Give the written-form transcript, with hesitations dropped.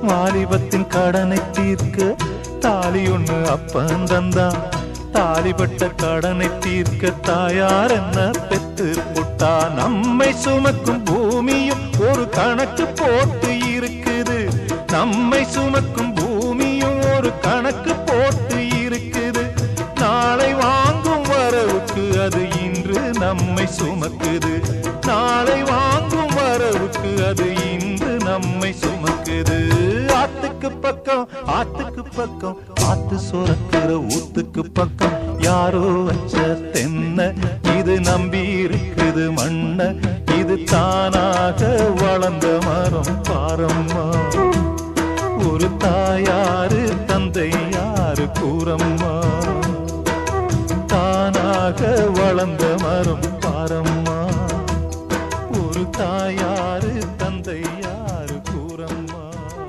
வாலிபத்தின் கடனை தீர்க்க தாலி ஒண்ணு அப்பன் தந்தான். தாலிபட்ட கடனை தீர்க்க தாயார் என்ன பெத்து புட்டா. நம்மை சுமக்கும் பூமியும் ஒரு கணக்கு போட்டு இருக்குது. நம்மை சுமக்கும் பூமியும் ஒரு கணக்கு போட்டு இருக்குது. நாளை வாங்கும் வரவுக்கு அது இன்று நம்மை சுமக்குது. நாளை வாங்கும் வரவுக்கு அது இன்று நம்மை சுமக்குது. ஆத்துக்கு பக்கம் ஆத்துக்கு பக்கம் ஆத்து சுரக்கிற ஊத்துக்கு பக்கம் யாரோ வச்ச தென்ன இது நம்பி இருக்குது மண்ண. இது தானாக வளர்ந்த மரம் பாரம்மா. ஒரு தாயாரு தந்தை யாரு கூறம்மா.